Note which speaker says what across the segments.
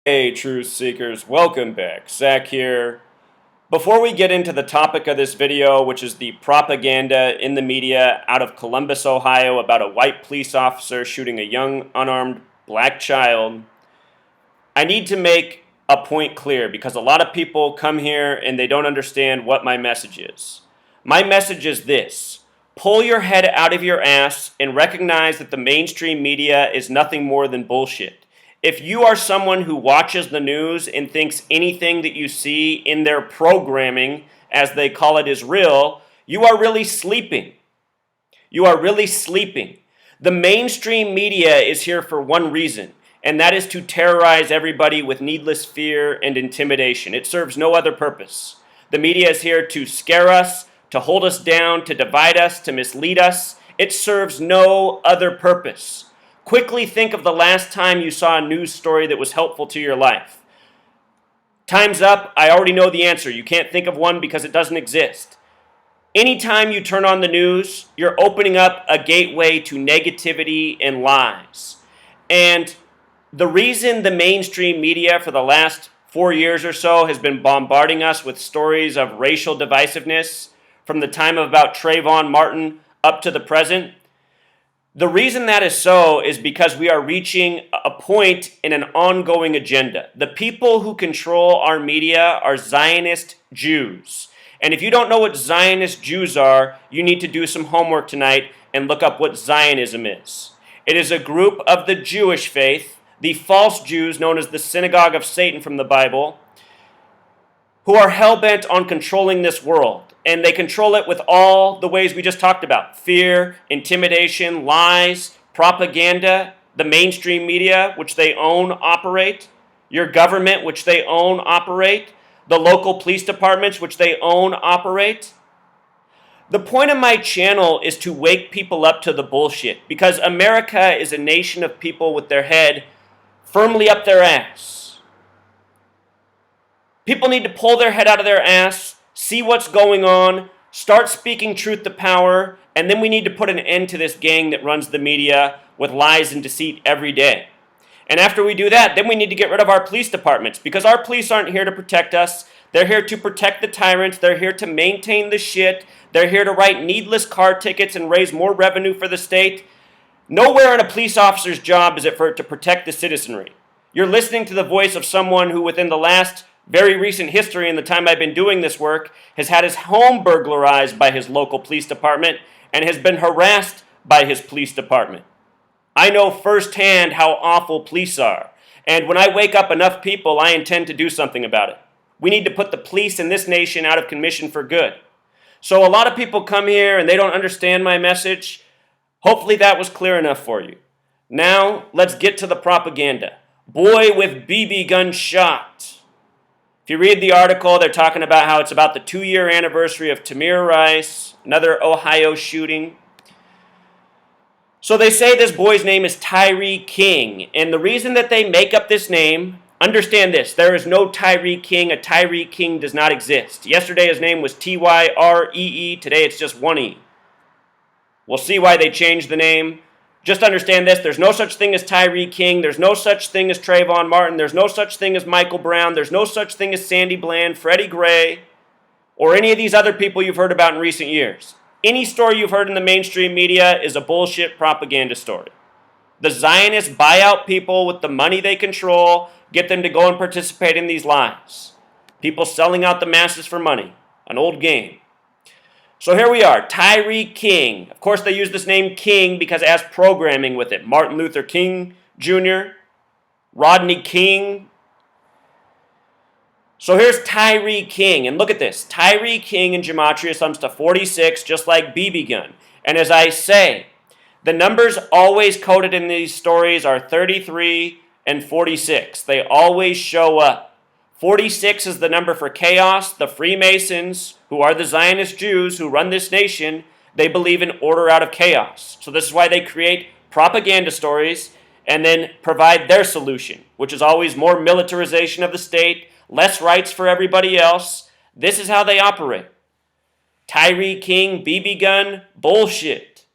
Speaker 1: Hey, truth seekers, welcome back. Zach here. Before we get into the topic of this video, which is the propaganda in the media out of Columbus, Ohio, about a white police officer shooting a young, unarmed black child, I need to make a point clear because a lot of people come here and they don't understand what my message is. My message is this: pull your head out of your ass and recognize that the mainstream media is nothing more than bullshit. If you are someone who watches the news and thinks anything that you see in their programming, as they call it, is real, you are really sleeping. You are really sleeping. The mainstream media is here for one reason, and that is to terrorize everybody with needless fear and intimidation. It serves no other purpose. The media is here to scare us, to hold us down, to divide us, to mislead us. It serves no other purpose. Quickly think of the last time you saw a news story that was helpful to your life. Time's up. I already know the answer. You can't think of one because it doesn't exist. Anytime you turn on the news, you're opening up a gateway to negativity and lies. And the reason the mainstream media for the last 4 years or so has been bombarding us with stories of racial divisiveness from the time of about Trayvon Martin up to the present, the reason that is so is because we are reaching a point in an ongoing agenda. The people who control our media are Zionist Jews. And if you don't know what Zionist Jews are, you need to do some homework tonight and look up what Zionism is. It is a group of the Jewish faith, the false Jews known as the synagogue of Satan from the Bible, who are hell-bent on controlling this world. And they control it with all the ways we just talked about: fear, intimidation, lies, propaganda, the mainstream media, which they own, operate, your government, which they own, operate, the local police departments, which they own, operate. The point of my channel is to wake people up to the bullshit, because America is a nation of people with their head firmly up their ass. People need to pull their head out of their ass, see what's going on, start speaking truth to power, and then we need to put an end to this gang that runs the media with lies and deceit every day. And after we do that, then we need to get rid of our police departments, because our police aren't here to protect us. They're here to protect the tyrants. They're here to maintain the shit. They're here to write needless car tickets and raise more revenue for the state. Nowhere in a police officer's job is it for it to protect the citizenry. You're listening to the voice of someone who, within the last very recent history in the time I've been doing this work, has had his home burglarized by his local police department and has been harassed by his police department. I know firsthand how awful police are. And when I wake up enough people, I intend to do something about it. We need to put the police in this nation out of commission for good. So a lot of people come here and they don't understand my message. Hopefully that was clear enough for you. Now, let's get to the propaganda. Boy with BB gun shot. If you read the article, they're talking about how it's about the 2-year anniversary of Tamir Rice, another Ohio shooting. So they say this boy's name is Tyre King. And the reason that they make up this name, understand this: there is no Tyre King. A Tyre King does not exist. Yesterday his name was Tyree. Today it's just one E. We'll see why they changed the name. Just understand this: there's no such thing as Tyre King. There's no such thing as Trayvon Martin. There's no such thing as Michael Brown. There's no such thing as Sandy Bland, Freddie Gray, or any of these other people you've heard about in recent years. Any story you've heard in the mainstream media is a bullshit propaganda story. The Zionists buy out people with the money they control, get them to go and participate in these lies. People selling out the masses for money. An old game. So here we are, Tyre King. Of course they use this name King because it has programming with it. Martin Luther King Jr., Rodney King. So here's Tyre King, and look at this. Tyre King in gematria sums to 46, just like BB gun. And as I say, the numbers always coded in these stories are 33 and 46. They always show up. 46 is the number for chaos. The Freemasons, who are the Zionist Jews who run this nation, they believe in order out of chaos. So this is why they create propaganda stories and then provide their solution, which is always more militarization of the state, less rights for everybody else. This is how they operate. Tyre King, BB gun, bullshit.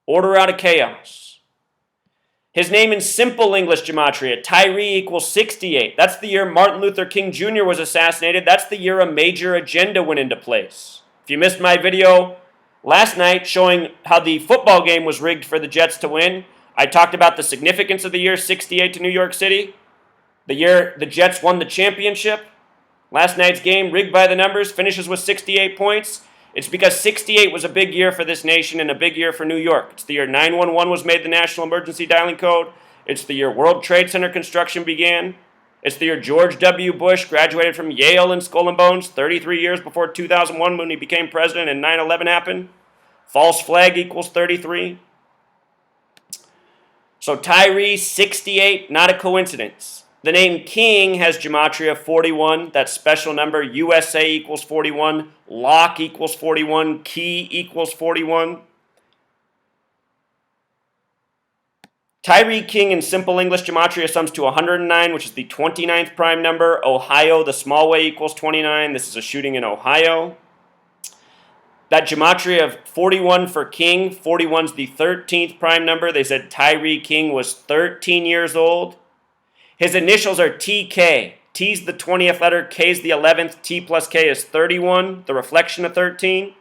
Speaker 1: Order out of chaos. His name in simple English gematria, Tyre equals 68. That's the year Martin Luther King Jr. was assassinated. That's the year a major agenda went into place. If you missed my video last night showing how the football game was rigged for the Jets to win, I talked about the significance of the year 68 to New York City, the year the Jets won the championship. Last night's game, rigged by the numbers, finishes with 68 points. It's because 68 was a big year for this nation and a big year for New York. It's the year 911 was made the national emergency dialing code. It's the year World Trade Center construction began. It's the year George W. Bush graduated from Yale in Skull and Bones 33 years before 2001 when he became president and 9/11 happened. False flag equals 33. So Tyre, 68, not a coincidence. The name King has gematria 41, that special number. USA equals 41, lock equals 41, key equals 41. Tyre King in simple English gematria sums to 109, which is the 29th prime number. Ohio, the small way equals 29. This is a shooting in Ohio. That gematria of 41 for King, 41's the 13th prime number. They said Tyre King was 13 years old. His initials are TK. T's the 20th letter, K's the 11th. T plus K is 31, the reflection of 13.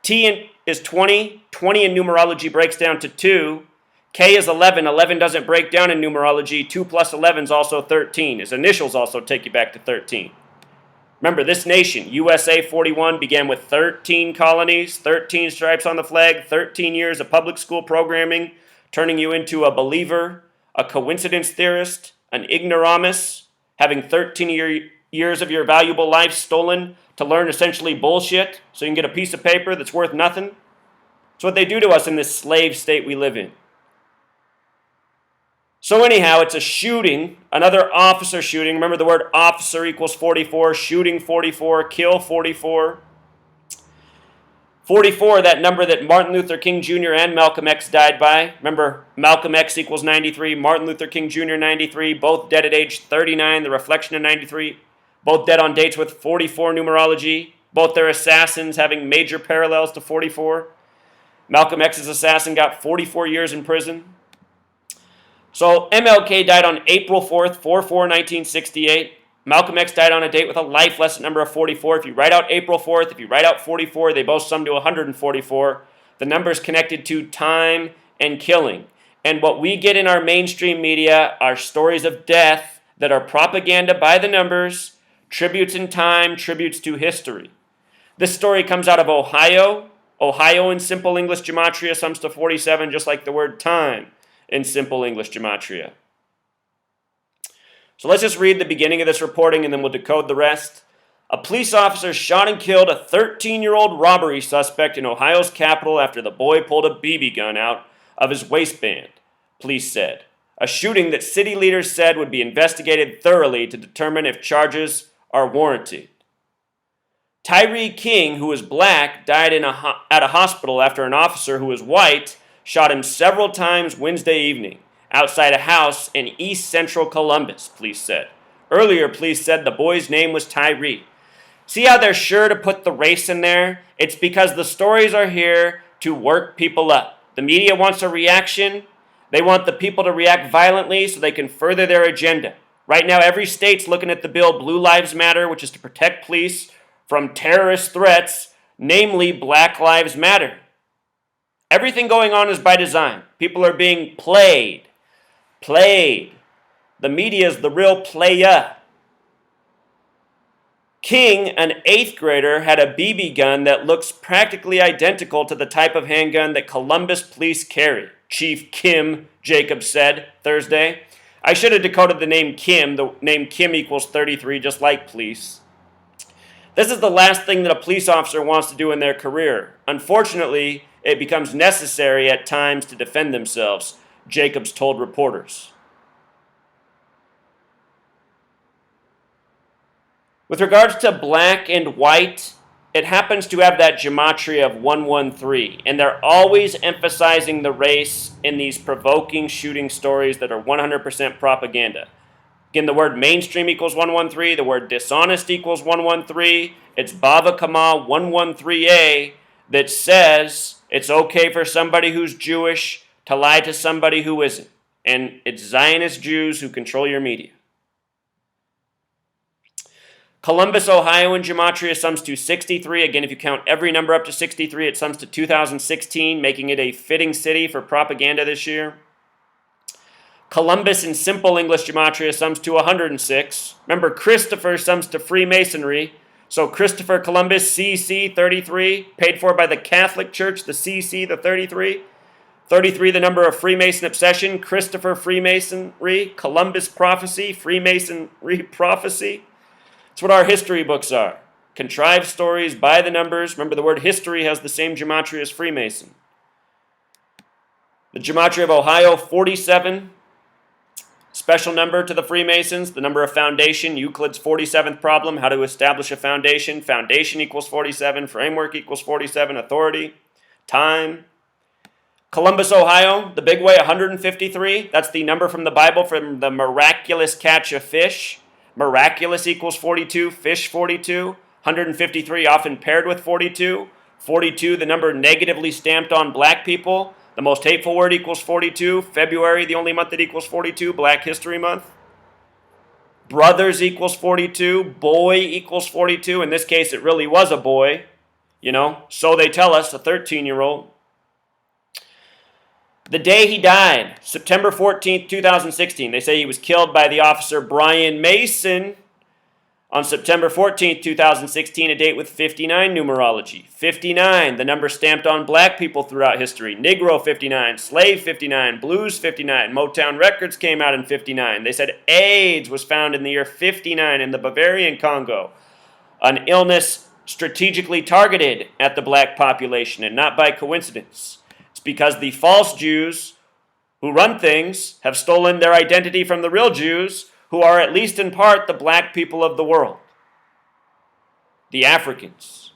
Speaker 1: T is 20. 20 in numerology breaks down to 2. K is 11. 11 doesn't break down in numerology. 2 plus 11 is also 13. His initials also take you back to 13. Remember, this nation, USA 41, began with 13 colonies, 13 stripes on the flag, 13 years of public school programming, turning you into a believer, a coincidence theorist, an ignoramus, having 13 years of your valuable life stolen to learn essentially bullshit so you can get a piece of paper that's worth nothing. It's what they do to us in this slave state we live in. So anyhow, it's a shooting, another officer shooting. Remember the word officer equals 44, shooting 44, kill 44. 44, that number that Martin Luther King Jr. and Malcolm X died by. Remember, Malcolm X equals 93, Martin Luther King Jr. 93, both dead at age 39, the reflection of 93. Both dead on dates with 44 numerology. Both their assassins having major parallels to 44. Malcolm X's assassin got 44 years in prison. So MLK died on April 4th, 4/4/1968. Malcolm X died on a date with a life lesson number of 44. If you write out April 4th, if you write out 44, they both sum to 144. The numbers connected to time and killing. And what we get in our mainstream media are stories of death that are propaganda by the numbers, tributes in time, tributes to history. This story comes out of Ohio. Ohio in simple English gematria sums to 47, just like the word time in simple English gematria. So let's just read the beginning of this reporting and then we'll decode the rest. A police officer shot and killed a 13-year-old robbery suspect in Ohio's capital after the boy pulled a BB gun out of his waistband, police said. A shooting that city leaders said would be investigated thoroughly to determine if charges are warranted. Tyre King, who was black, died at a hospital after an officer who was white shot him several times Wednesday evening outside a house in East Central Columbus, police said. Earlier, police said the boy's name was Tyre. See how they're sure to put the race in there? It's because the stories are here to work people up. The media wants a reaction. They want the people to react violently so they can further their agenda. Right now, every state's looking at the bill Blue Lives Matter, which is to protect police from terrorist threats, namely Black Lives Matter. Everything going on is by design. People are being played. The media is the real playa. King, an 8th grader, had a BB gun that looks practically identical to the type of handgun that Columbus police carry, Chief Kim Jacobs said Thursday. I should have decoded the name Kim. The name Kim equals 33, just like police. This is the last thing that a police officer wants to do in their career. Unfortunately, it becomes necessary at times to defend themselves, Jacobs told reporters. With regards to black and white, it happens to have that gematria of 113, and they're always emphasizing the race in these provoking shooting stories that are 100% propaganda. Again, the word mainstream equals 113, the word dishonest equals 113. It's Bava Kama 113A that says it's okay for somebody who's Jewish to lie to somebody who isn't. And it's Zionist Jews who control your media. Columbus, Ohio in gematria sums to 63. Again, if you count every number up to 63, it sums to 2016, making it a fitting city for propaganda this year. Columbus in simple English gematria sums to 106. Remember, Christopher sums to Freemasonry. So Christopher Columbus, CC 33, paid for by the Catholic Church, the CC, the 33. 33, the number of Freemason obsession, Christopher Freemasonry, Columbus prophecy, Freemasonry prophecy. That's what our history books are. Contrived stories by the numbers. Remember, the word history has the same gematria as Freemason. The gematria of Ohio, 47. Special number to the Freemasons, the number of foundation, Euclid's 47th problem, how to establish a foundation. Foundation equals 47, framework equals 47, authority, time. Columbus, Ohio, the big way, 153. That's the number from the Bible from the miraculous catch of fish. Miraculous equals 42, fish 42. 153 often paired with 42. 42, the number negatively stamped on black people. The most hateful word equals 42. February, the only month that equals 42, Black History Month. Brothers equals 42. Boy equals 42. In this case, it really was a boy. So they tell us, a 13-year-old. The day he died, September 14th, 2016. They say he was killed by the officer Bryon Mason on September 14th, 2016, a date with 59 numerology. 59, the number stamped on black people throughout history. Negro 59, slave 59, blues 59. Motown Records came out in 59. They said AIDS was found in the year 59 in the Bavarian Congo, an illness strategically targeted at the black population and not by coincidence. It's because the false Jews who run things have stolen their identity from the real Jews, who are at least in part the black people of the world, the Africans.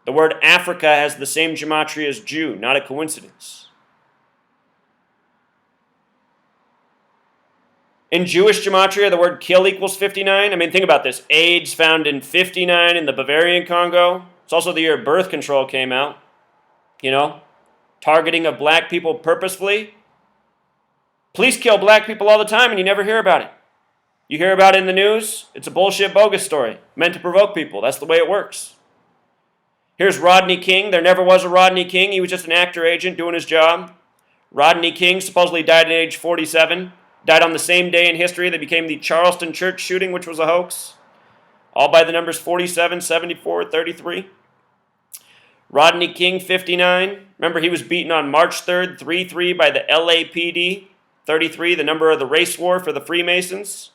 Speaker 1: The word Africa has the same gematria as Jew, not a coincidence. In Jewish gematria, the word kill equals 59. Think about this. AIDS found in 59 in the Bavarian Congo. It's also the year birth control came out. Targeting of black people purposefully. Police kill black people all the time and you never hear about it. You hear about it in the news, it's a bullshit, bogus story, meant to provoke people. That's the way it works. Here's Rodney King. There never was a Rodney King. He was just an actor agent doing his job. Rodney King supposedly died at age 47. Died on the same day in history that became the Charleston church shooting, which was a hoax. All by the numbers 47, 74, 33. Rodney King, 59. Remember, he was beaten on March 3rd, 3-3 by the LAPD. 33, the number of the race war for the Freemasons.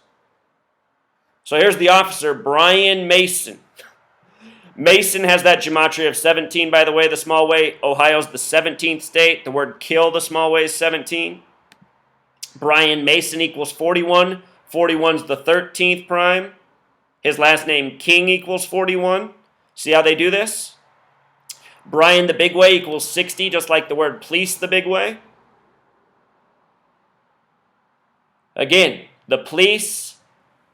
Speaker 1: So here's the officer, Bryon Mason. Mason has that gematria of 17, by the way, the small way. Ohio's the 17th state. The word kill, the small way, is 17. Bryon Mason equals 41. 41's the 13th prime. His last name, King, equals 41. See how they do this? Bryon the big way equals 60, just like the word police the big way. Again, the police,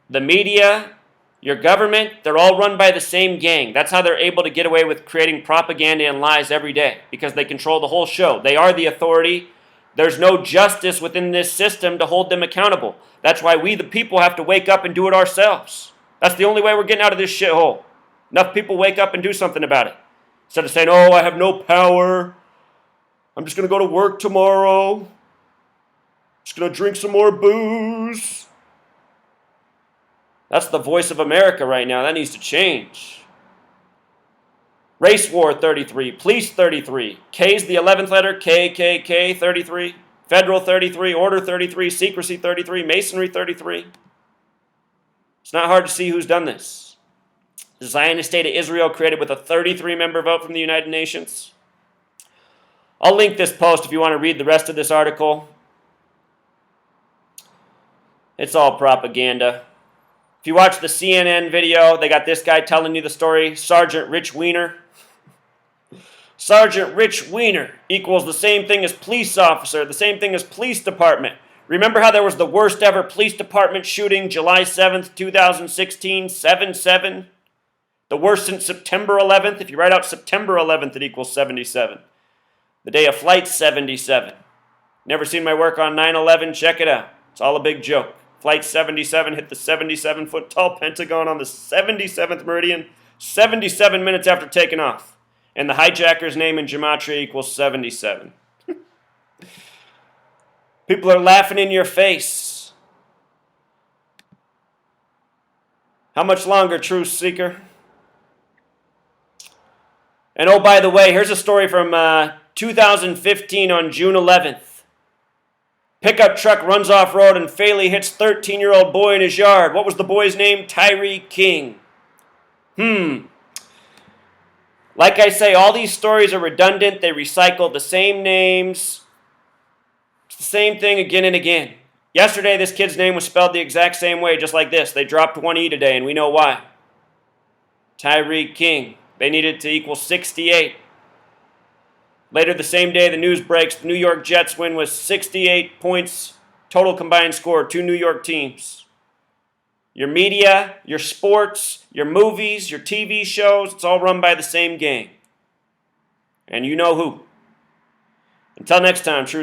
Speaker 1: the media, your government, they're all run by the same gang. That's how they're able to get away with creating propaganda and lies every day, because they control the whole show. They are the authority. There's no justice within this system to hold them accountable. That's why we, the people, have to wake up and do it ourselves. That's the only way we're getting out of this shithole. Enough people wake up and do something about it. Instead of saying, oh, I have no power. I'm just going to go to work tomorrow. Just going to drink some more booze. That's the voice of America right now. That needs to change. Race war, 33. Police, 33. K's the 11th letter. K, 33. Federal, 33. Order, 33. Secrecy, 33. Masonry, 33. It's not hard to see who's done this. The Zionist state of Israel created with a 33-member vote from the United Nations. I'll link this post if you want to read the rest of this article. It's all propaganda. If you watch the CNN video, they got this guy telling you the story, Sergeant Rich Weiner. Sergeant Rich Weiner equals the same thing as police officer, the same thing as police department. Remember how there was the worst ever police department shooting, July 7th, 2016, 7-7? The worst since September 11th. If you write out September 11th, it equals 77. The day of flight, 77. Never seen my work on 9/11? Check it out. It's all a big joke. Flight 77 hit the 77-foot-tall Pentagon on the 77th meridian 77 minutes after taking off. And the hijacker's name in gematria equals 77. People are laughing in your face. How much longer, truth seeker? And oh, by the way, here's a story from 2015 on June 11th. Pickup truck runs off-road and fatally hits 13-year-old boy in his yard. What was the boy's name? Tyre King. Like I say, all these stories are redundant. They recycle the same names. It's the same thing again and again. Yesterday, this kid's name was spelled the exact same way, just like this. They dropped one E today, and we know why. Tyre King. They needed to equal 68. Later the same day, the news breaks. The New York Jets win with 68 points, total combined score, 2 New York teams. Your media, your sports, your movies, your TV shows, it's all run by the same gang. And you know who. Until next time, true.